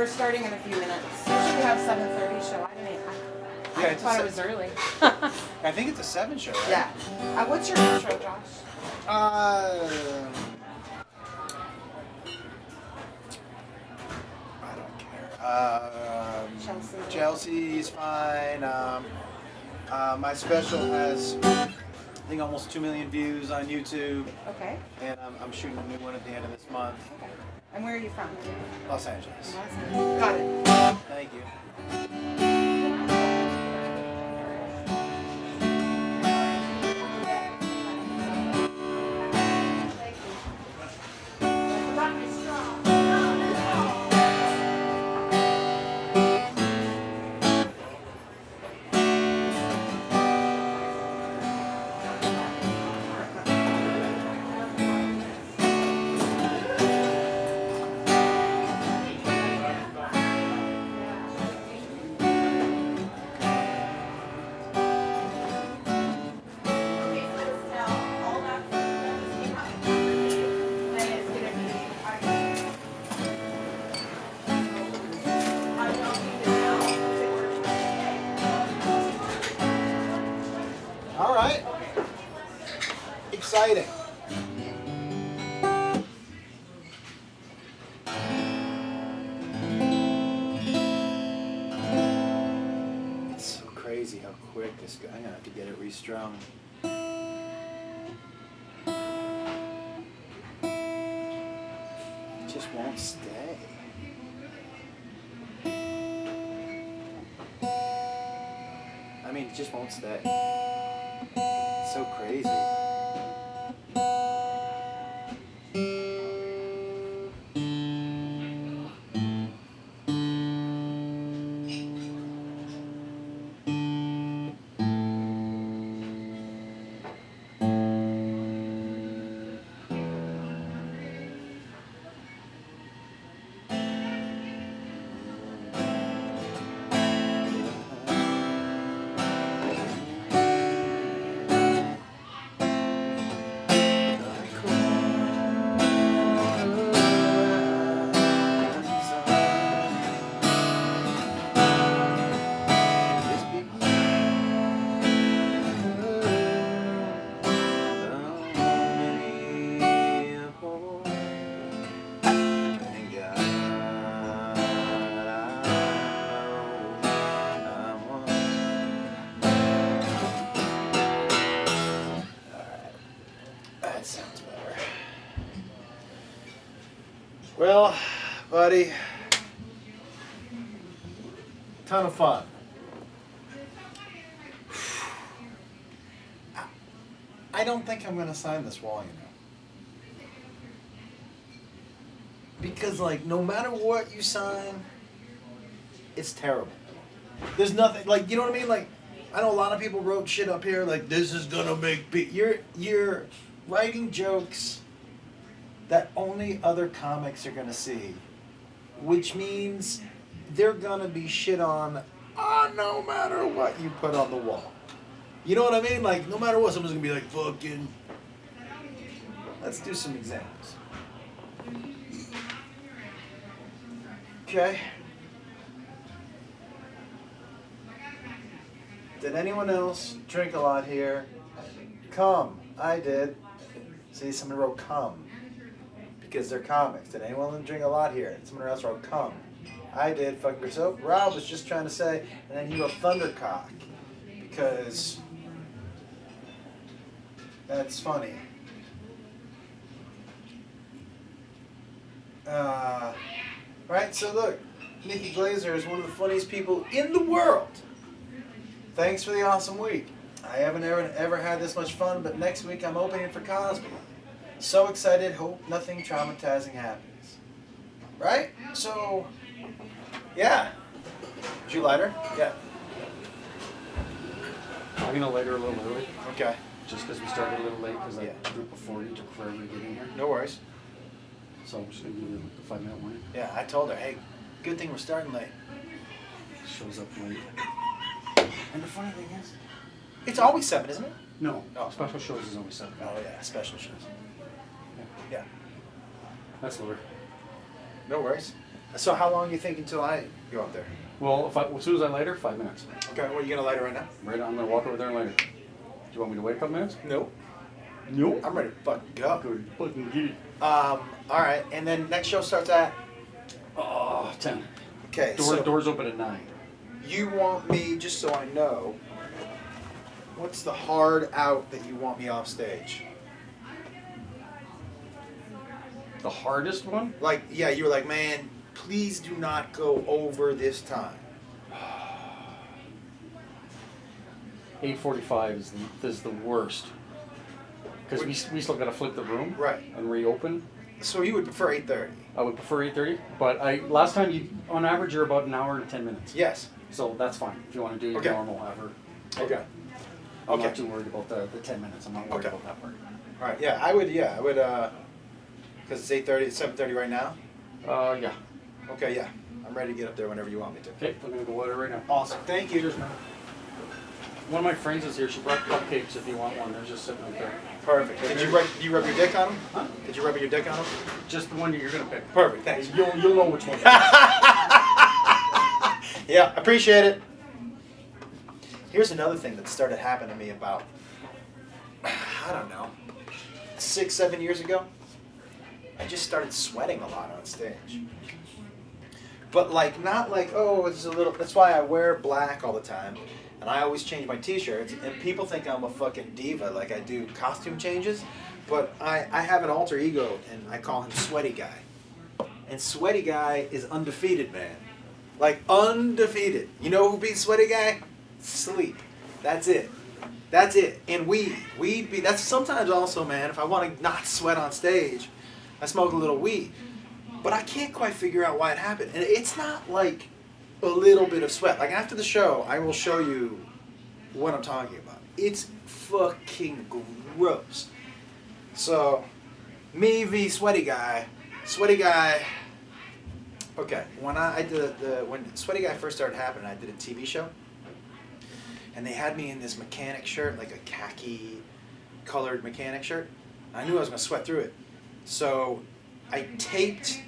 we're starting in a few minutes. Should we have 7:30 show? I didn't. I thought it was early. I think it's a 7 show, right? Yeah. What's your intro, Josh? I don't care. Chelsea's fine. My special has, I think, almost 2 million views on YouTube. Okay. And I'm shooting a new one at the end of this month. Okay. And where are you from? Los Angeles. Got it. Thank you. All right. Exciting. It's so crazy how quick this guy. I'm gonna have to get it restrung. It just won't stay. I mean, it just won't stay. It's so crazy. That sounds better. Well, buddy, ton of fun. I don't think I'm gonna sign this wall, you know. Because, like, no matter what you sign, it's terrible. There's nothing, like, you know what I mean? Like, I know a lot of people wrote shit up here, like, this is gonna make you're writing jokes that only other comics are gonna see, which means they're gonna be shit on no matter what you put on the wall. You know what I mean? Like, no matter what, someone's gonna be like, fucking. Let's do some examples. Okay. Did anyone else drink a lot here? Come. I did. See, someone wrote come. Because they're comics. Did anyone drink a lot here? Someone else wrote come. I did. Fucking yourself. Rob was just trying to say, and then he wrote thundercock. Because that's funny. Right, so look, Nikki Glazer is one of the funniest people in the world. Thanks for the awesome week. I haven't ever had this much fun, but next week I'm opening for Cosby. So excited, hope nothing traumatizing happens. Right? So, yeah. Did you light her? Yeah. I'm going to light her a little early. Okay. Just because we started a little late because that group of 40 took forever to get in here. No worries. So I'm just going to give you the 5-minute warning. Yeah, I told her, hey, good thing we're starting late. Shows up late. And the funny thing is, it's always 7, isn't it? No. Oh. Special shows is always 7. Oh, yeah, special shows. Yeah. Yeah. That's lower. No worries. So how long do you think until I go up there? Well, as soon as I light her, 5 minutes. Okay, well, you gonna light it right now? Right, I'm gonna walk over there and light her. Do you want me to wait a couple minutes? Nope. No. I'm ready to fucking go. Good. Fucking get it. All right, and then next show starts at? 10. Okay, so Doors open at 9. you want me, just so I know, what's the hard out that you want me off stage? The hardest one? Like, yeah, you were like, man, please do not go over this time. 8:45 is the worst. Because we still got to flip the room. Right. And reopen. So you would prefer 8:30? I would prefer 8:30, but last time on average you're about an hour and 10 minutes. Yes. So that's fine if you want to do your Okay. normal hour. Okay. I'm Okay. not too worried about the 10 minutes. I'm not worried Okay. about that part. All right, yeah, I would, because it's 8:30, it's 7:30 right now? Yeah. Okay, yeah, I'm ready to get up there whenever you want me to. Okay, I'm gonna go water right now. Awesome, thank you. One of my friends is here. She brought cupcakes if you want one. They're just sitting right there. Perfect. Did you rub your dick on them? Huh? Did you rub your dick on them? Just the one that you're gonna pick. Perfect, thanks. You'll know which one. Yeah, appreciate it. Here's another thing that started happening to me about, I don't know, 6-7 years ago. I just started sweating a lot on stage. But like, not like, oh, it's a little, that's why I wear black all the time. And I always change my t-shirts. And people think I'm a fucking diva, like I do costume changes. But I have an alter ego, and I call him Sweaty Guy. And Sweaty Guy is undefeated, man. Like, undefeated. You know who beats Sweaty Guy? Sleep. That's it. That's it. And weed. That's sometimes also, man, if I want to not sweat on stage, I smoke a little weed. But I can't quite figure out why it happened. And it's not like a little bit of sweat. Like after the show, I will show you what I'm talking about. It's fucking gross. So, me v Sweaty Guy. Sweaty Guy. Okay, when when Sweaty Guy first started happening, I did a TV show. And they had me in this mechanic shirt, like a khaki colored mechanic shirt. I knew I was going to sweat through it. So I taped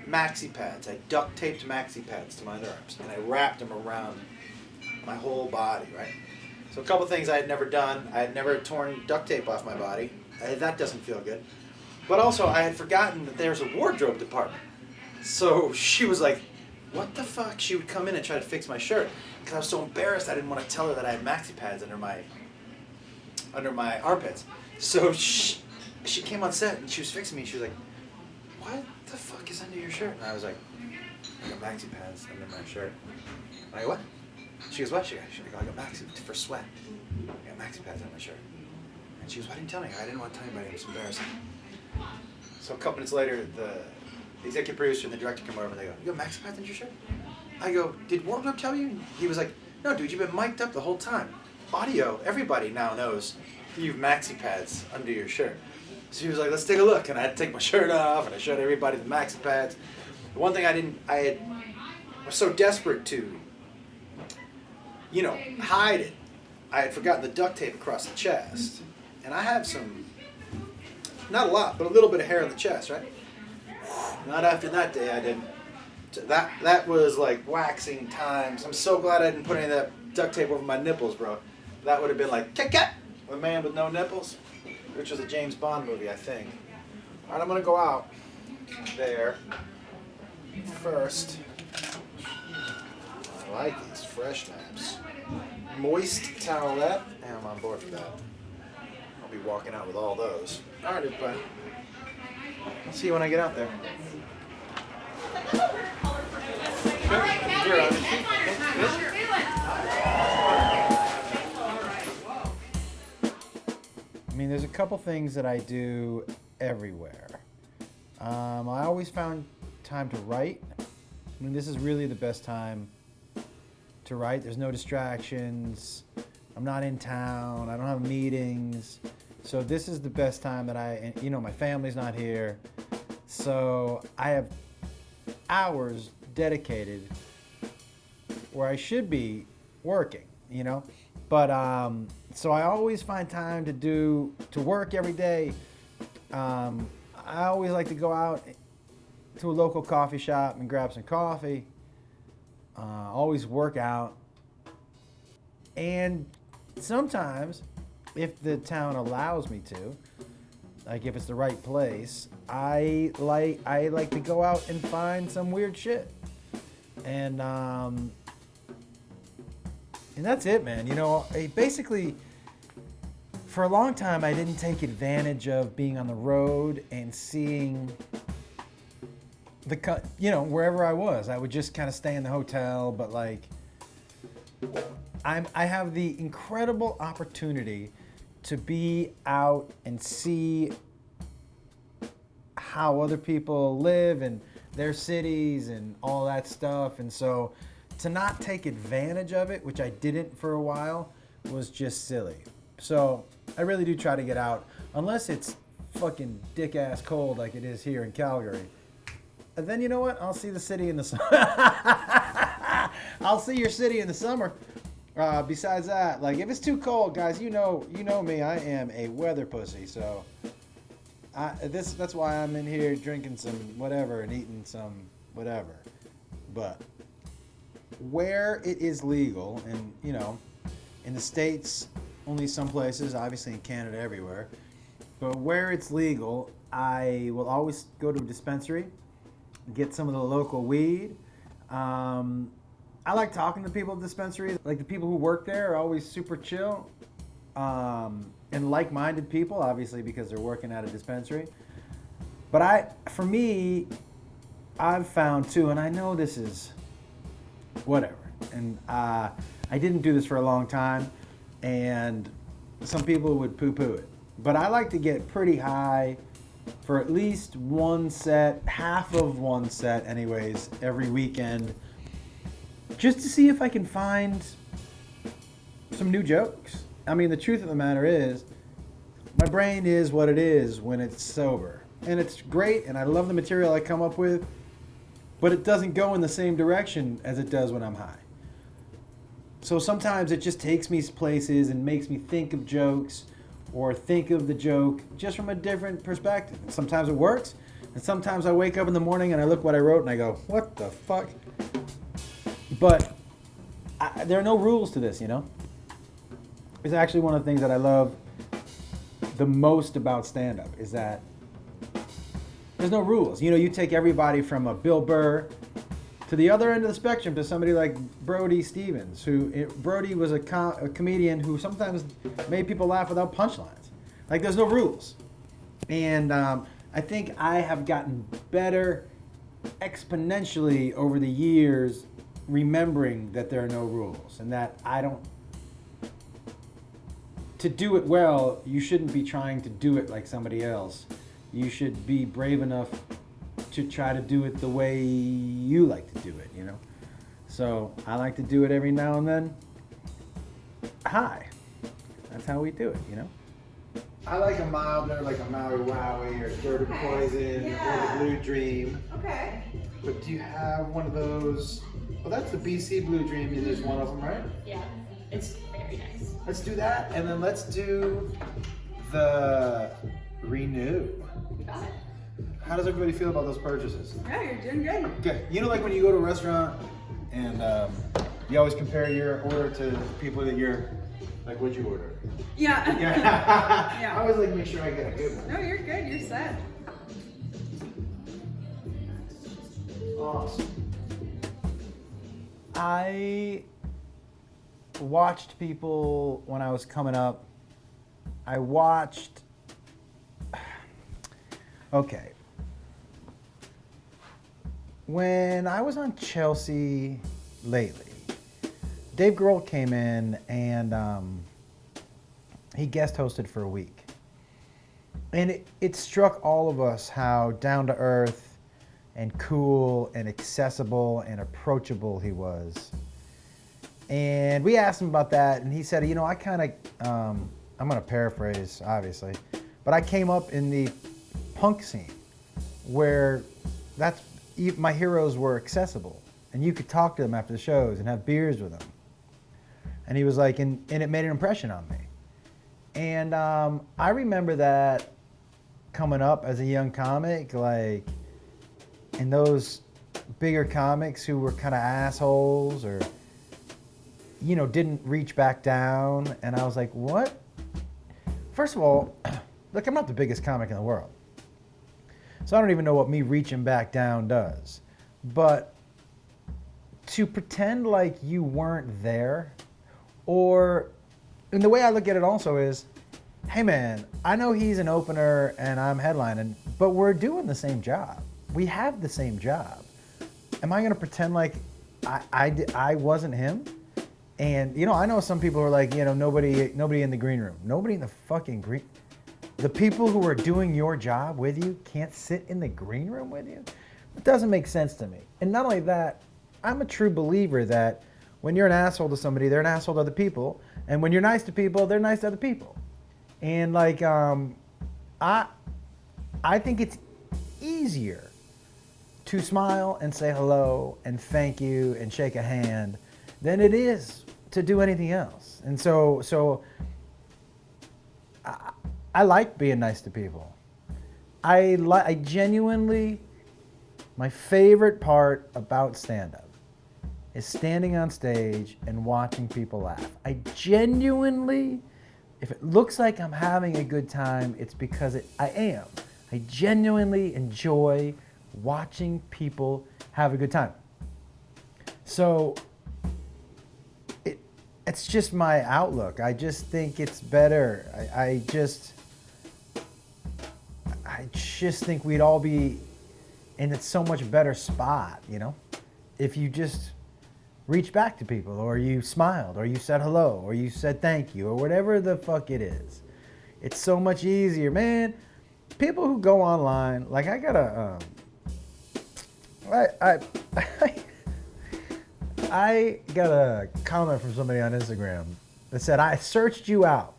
maxi pads. I duct taped maxi pads to my underarms. And I wrapped them around my whole body, right? So a couple things I had never done. I had never torn duct tape off my body. That doesn't feel good. But also I had forgotten that there's a wardrobe department. So she was like, what the fuck? She would come in and try to fix my shirt. Because I was so embarrassed, I didn't want to tell her that I had maxi pads under my armpits. So she came on set and she was fixing me. She was like, what the fuck is under your shirt? And I was like, I got maxi pads under my shirt. And I go, what? She goes, what? She goes, I got maxi for sweat. I got maxi pads under my shirt. And she goes, why didn't you tell me? I didn't want to tell anybody. It was embarrassing. So a couple minutes later, the executive producer and the director come over and they go, you got maxi pads under your shirt? I go, did Wardrobe tell you? He was like, no, dude, you've been mic'd up the whole time. Audio, everybody now knows you have maxi pads under your shirt. So he was like, let's take a look. And I had to take my shirt off, and I showed everybody the maxi pads. The one thing I was so desperate to, hide it. I had forgotten the duct tape across the chest. And I have some, not a lot, but a little bit of hair on the chest, right? Not after that day, I didn't. That was like waxing times. I'm so glad I didn't put any of that duct tape over my nipples, bro. That would have been like, Kit Kat, a man with no nipples, which was a James Bond movie, I think. All right, I'm going to go out there first. I like these fresh naps. Moist towelette. Yeah, I'm on board for that. I'll be walking out with all those. All right, everybody. I'll see you when I get out there. I mean, there's a couple things that I do everywhere. I always found time to write. I mean, this is really the best time to write. There's no distractions. I'm not in town. I don't have meetings. So this is the best time that my family's not here. So I have hours dedicated where I should be working, But so I always find time to work every day. I always like to go out to a local coffee shop and grab some coffee. Always work out. And sometimes, if the town allows me to, like if it's the right place, I like to go out and find some weird shit. And that's it, man. You know, basically, for a long time, I didn't take advantage of being on the road and seeing wherever I was. I would just kind of stay in the hotel, but like, I have the incredible opportunity to be out and see how other people live and their cities and all that stuff. And so to not take advantage of it, which I didn't for a while, was just silly. So I really do try to get out, unless it's fucking dick ass cold like it is here in Calgary. And then you know what? I'll see the city in the summer. I'll see your city in the summer. Besides that, like if it's too cold, guys, you know me. I am a weather pussy. So that's why I'm in here drinking some whatever and eating some whatever. But where it is legal, and you know, in the States, only some places, obviously in Canada, everywhere. But where it's legal, I will always go to a dispensary, get some of the local weed. I like talking to people at dispensaries. Like the people who work there are always super chill and like-minded people, obviously because they're working at a dispensary. But for me, I've found too, and I know this is whatever, and I didn't do this for a long time, and some people would poo-poo it. But I like to get pretty high for at least one set, half of one set anyways, every weekend, just to see if I can find some new jokes. I mean, the truth of the matter is, my brain is what it is when it's sober. And it's great, and I love the material I come up with, but it doesn't go in the same direction as it does when I'm high. So sometimes it just takes me places and makes me think of jokes, or think of the joke just from a different perspective. And sometimes it works, and sometimes I wake up in the morning and I look what I wrote and I go, what the fuck? But there are no rules to this, you know? It's actually one of the things that I love the most about stand-up, is that there's no rules. You know, you take everybody from a Bill Burr to the other end of the spectrum to somebody like Brody Stevens, Brody was a comedian who sometimes made people laugh without punchlines. Like, there's no rules. And I think I have gotten better exponentially over the years remembering that there are no rules, and that to do it well, you shouldn't be trying to do it like somebody else. You should be brave enough to try to do it the way you like to do it, you know? So I like to do it every now and then. Hi. That's how we do it, you know? I like a milder, like a Maui Wowie or Dirty Poison or the Blue Dream. Okay. But do you have one of those? Well, that's the BC Blue Dream, and there's one of them, right? Yeah, it's very nice. Let's do that, and then let's do the Renew. You got it. How does everybody feel about those purchases? Yeah, you're doing good. Okay, you know, like when you go to a restaurant and you always compare your order to the people that you're, like, what'd you order? Yeah. Yeah. I always like to make sure I get a good one. No, you're good. You're set. Awesome. I watched people when I was coming up. Okay. When I was on Chelsea lately, Dave Grohl came in and he guest hosted for a week. And it struck all of us how down to earth and cool and accessible and approachable he was. And we asked him about that, and he said, you know, I kind of, I'm going to paraphrase, obviously, but I came up in the punk scene where my heroes were accessible, and you could talk to them after the shows and have beers with them. And he was like, and it made an impression on me. And I remember that coming up as a young comic, like, and those bigger comics who were kind of assholes or, you know, didn't reach back down. And I was like, what? First of all, look, I'm not the biggest comic in the world. So I don't even know what me reaching back down does. But to pretend like you weren't there, or, and the way I look at it also is, hey man, I know he's an opener and I'm headlining, but we're doing the same job. We have the same job. Am I gonna pretend like I wasn't him? And you know, I know some people are like, you know, nobody in the green room. Nobody in the fucking green. The people who are doing your job with you can't sit in the green room with you? It doesn't make sense to me. And not only that, I'm a true believer that when you're an asshole to somebody, they're an asshole to other people. And when you're nice to people, they're nice to other people. And like, I think it's easier to smile and say hello and thank you and shake a hand than it is to do anything else. And so I like being nice to people. I genuinely, my favorite part about stand-up is standing on stage and watching people laugh. I genuinely, if it looks like I'm having a good time, it's because I am. I genuinely enjoy watching people have a good time. So it's just my outlook. I just think it's better. I just think we'd all be in a so much better spot, you know, if you just reach back to people, or you smiled, or you said hello, or you said thank you, or whatever the fuck it is. It's so much easier, man. People who go online, like I got a comment from somebody on Instagram that said, I searched you out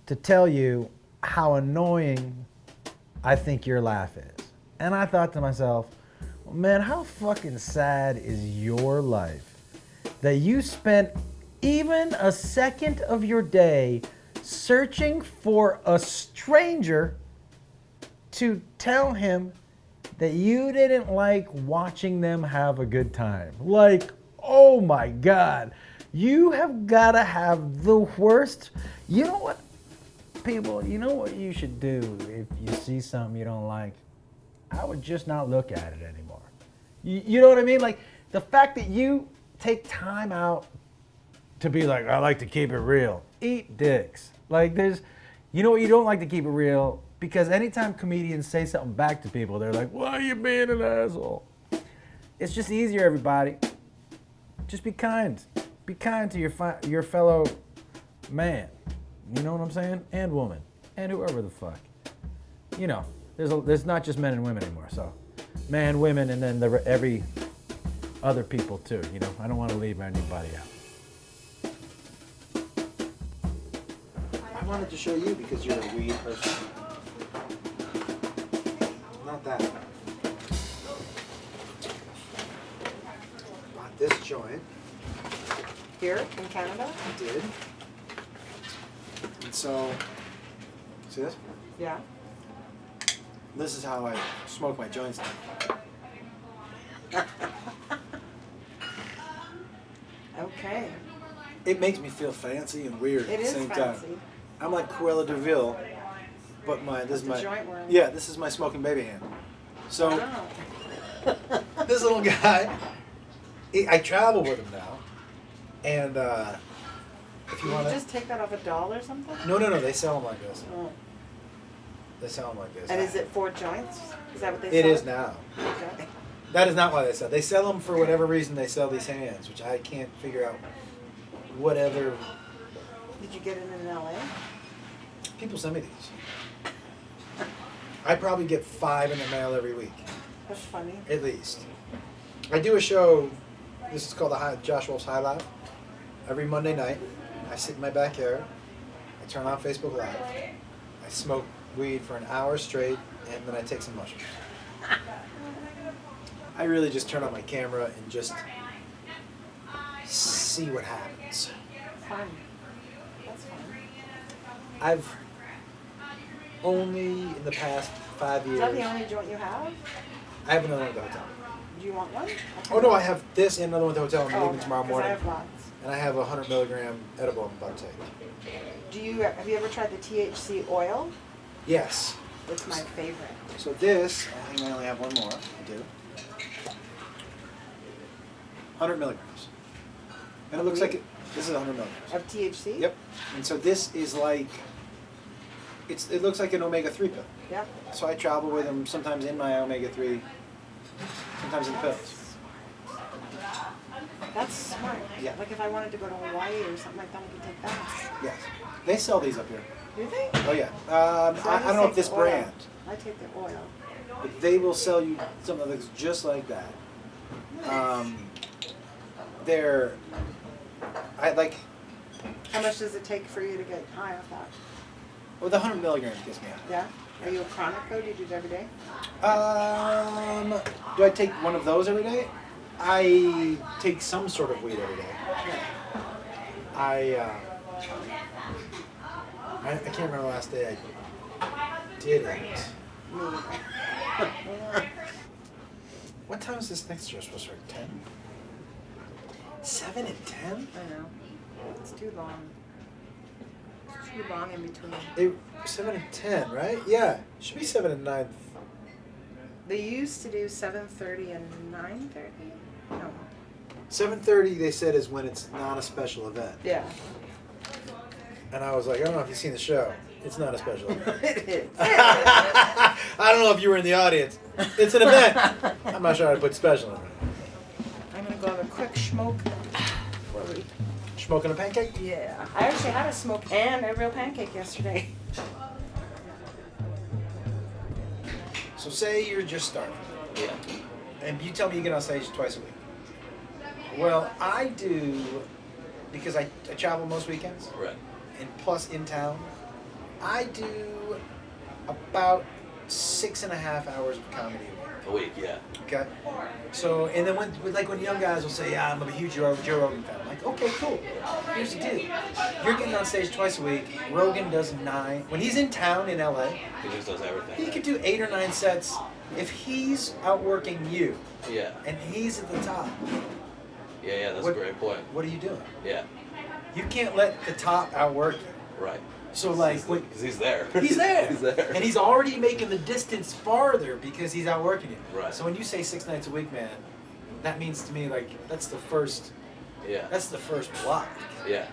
to tell you how annoying I think your laugh is. And I thought to myself, man, how fucking sad is your life that you spent even a second of your day searching for a stranger to tell him that you didn't like watching them have a good time. Like, oh my God, you have gotta have the worst. You know what, people, you know what you should do if you see something you don't like? I would just not look at it anymore. You know what I mean? Like, the fact that you take time out to be like, I like to keep it real. Eat dicks. Like, there's, you know what, you don't like to keep it real, because anytime comedians say something back to people, they're like, why are you being an asshole? It's just easier, everybody. Just be kind. Be kind to your fellow man. You know what I'm saying? And woman. And whoever the fuck. You know, there's not just men and women anymore. So, man, women, and then every other people too. You know, I don't want to leave anybody out. I wanted to show you because you're a weed person. Not that. Bought this joint. Here in Canada? I did. And so, see this? Yeah. This is how I smoke my joints now. Okay. It makes me feel fancy and weird It at the is same fancy. time. I'm like Cruella de Vil, but this is a my joint worm. yeah, this is my smoking baby hand. So Wow. this little guy, I travel with him now, and if you Did want you to, just take that off a doll or something? no, they sell them like this. Oh. They sell them like this. And is it 4 joints? Is that what they sell? It is now. Okay. That is not why they sell. They sell them for whatever reason. They sell these hands, which I can't figure out. Whatever. Did you get it in LA? People send me these. I probably get 5 in the mail every week, That's funny. at least. I do a show. This is called Josh Wolf's High Live. Every Monday night, I sit in my backyard. I turn on Facebook Live. I smoke weed for an hour straight, and then I take some mushrooms. I really just turn on my camera and just see what happens. Fun. That's fun. I've only in the past 5 Is that years. the only joint you have? I have another one at the hotel. Do you want one? Oh no, I have this and another one at the hotel. I'm leaving okay, tomorrow 'cause morning. I have lots. And I have a 100 milligram edible I'm about to take. Have you ever tried the THC oil? Yes. It's my favorite. So this, I think I only have one more. I do. 100 milligrams. And it looks like this is 100 milligrams. Of THC? Yep. And so this is like, it looks like an omega-3 pill. Yep. So I travel with them sometimes in my omega-3, sometimes in pills. That's smart. Yeah. Like if I wanted to go to Hawaii or something like that, I could take that. Yes. They sell these up here. Do they? Oh yeah. So I just don't know take if this the oil. brand, I take the oil. but they will sell you something that looks just like that. They're, I like, How much does it take for you to get high off that? well, the 100 milligrams gets me out. Yeah? Are you a chronic though? Do you do it every day? Do I take one of those every day? I take some sort of weed every day. I can't remember the last day I did it. What time is this next show supposed to start? 10? 7 and 10? I know. It's too long. It's too long in between. 7 and 10, right? Yeah. Should be 7 and 9. They used to do 7:30 and 9:30? No. 7:30 they said is when it's not a special event. Yeah. And I was like, I don't know if you've seen the show. It's not a special event. It is. I don't know if you were in the audience. It's an event. I'm not sure how to put special in it. I'm gonna go have a quick smoke. Before we... Smoking a pancake? Yeah. I actually had a smoke and a real pancake yesterday. So say you're just starting. Yeah. And you tell me you get on stage twice a week. Well, I do, because I travel most weekends. Right. And plus in town, I do about 6.5 hours of comedy a week. A week, yeah. Okay? So, and then when young guys will say, yeah, I'm a huge Joe Rogan fan. I'm like, okay, cool. Here's the deal. You're getting on stage twice a week. Rogan does 9. When he's in town in LA, He just does everything. he could do 8 or 9 sets. If he's outworking you Yeah. and he's at the top, Yeah, that's What- a great point. what are you doing? Yeah. You can't let the top outwork you. Right. So like, Because he's there. he's there. He's there. And he's already making the distance farther because he's outworking you. Right. So when you say 6 nights a week, man, that means to me like that's the first block. Yeah.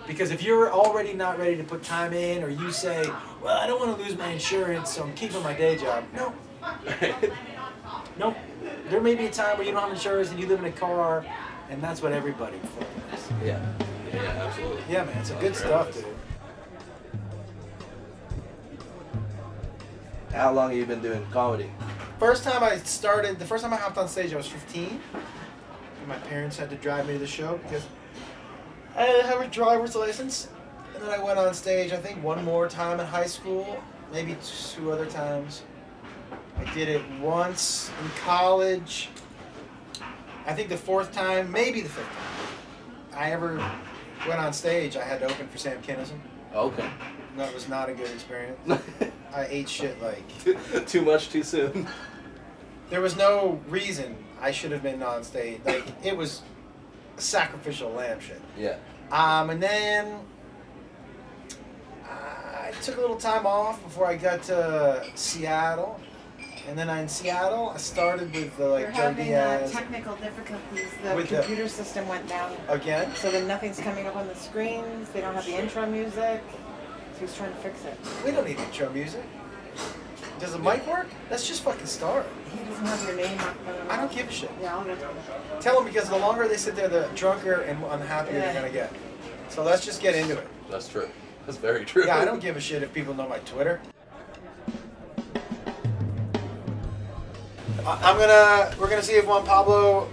Because if you're already not ready to put time in, or you say, well, I don't want to lose my insurance, so I'm keeping my day job. No. No. There may be a time where you don't have insurance and you live in a car, and that's what everybody fucking is. Yeah. Yeah, absolutely. Yeah, man, it's good stuff, dude. How long have you been doing comedy? The first time I hopped on stage, I was 15. And my parents had to drive me to the show because I didn't have a driver's license. And then I went on stage, I think, one more time in high school, maybe 2 other times. I did it once in college. I think the 4th time, maybe the 5th time I ever went on stage, I had to open for Sam Kinison. Okay. That was not a good experience. I ate shit like... Too much too soon. There was no reason I should have been on stage. Like, it was sacrificial lamb shit. Yeah. And then I took a little time off before I got to Seattle. And then in Seattle, I started with We're Joe having Diaz. technical difficulties. The With the- computer system went down. Again? So then nothing's coming up on the screens. They don't have the intro music. So he's trying to fix it. We don't need intro music. Does the mic work? Let's just fucking start. He doesn't have your name up. I don't give a shit. Yeah, I'll get Tell them because the longer they sit there, the drunker and unhappier they're going to get. So let's just get into it. That's true. That's very true. Yeah, I don't give a shit if people know my Twitter. We're gonna see if Juan Pablo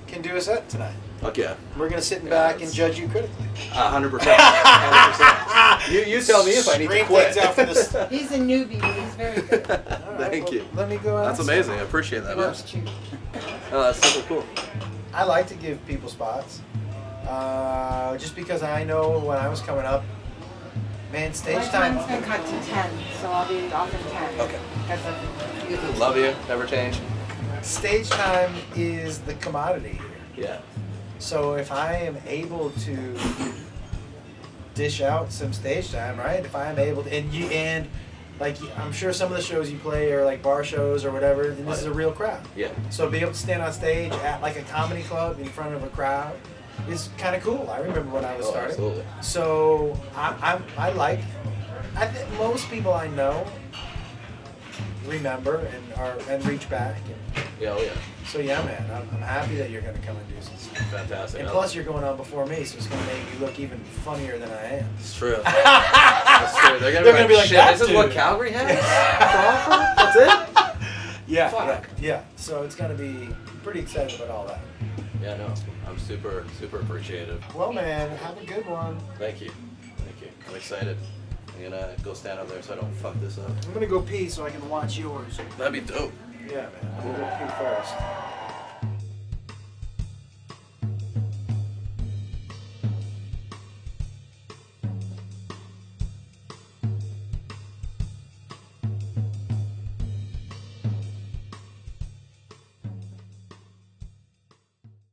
can do a set tonight. Fuck yeah. We're gonna sit back and judge you critically. 100%. 100%. You tell me if I need to Scream quit. things out for this. He's a newbie, but he's very good. All right, Thank you. Let me go out. That's amazing. I appreciate that, He man. loves cheap. Oh, that's super cool. I like to give people spots, just because I know when I was coming up, man, stage My time. time's been cut to 10, so I'll be off in 10. Okay. That's a beauty. Love you. Never change. stage time is the commodity here. Yeah. So if I am able to dish out some stage time, right? If I am able to, and like I'm sure some of the shows you play are like bar shows or whatever, and this is a real crowd. Yeah. So be able to stand on stage at like a comedy club in front of a crowd is kind of cool. I remember when I was starting. Absolutely. So I think most people I know remember and reach back. And, Yeah, oh yeah. so yeah, man, I'm happy that you're gonna come and do some stuff. Fantastic. And plus, you're going on before me, so it's gonna make you look even funnier than I am. It's true. That's true. They're gonna be like, shit, "That this is what dude." Calgary has to offer? That's it? Yeah, Fuck. yeah. So it's gonna be pretty excited about all that. Yeah, no. I'm super, super appreciative. Well, man, have a good one. Thank you. Thank you. I'm excited. I'm gonna go stand up there so I don't fuck this up. I'm gonna go pee so I can watch yours. That'd be dope. Yeah, man. I'm gonna go pee first.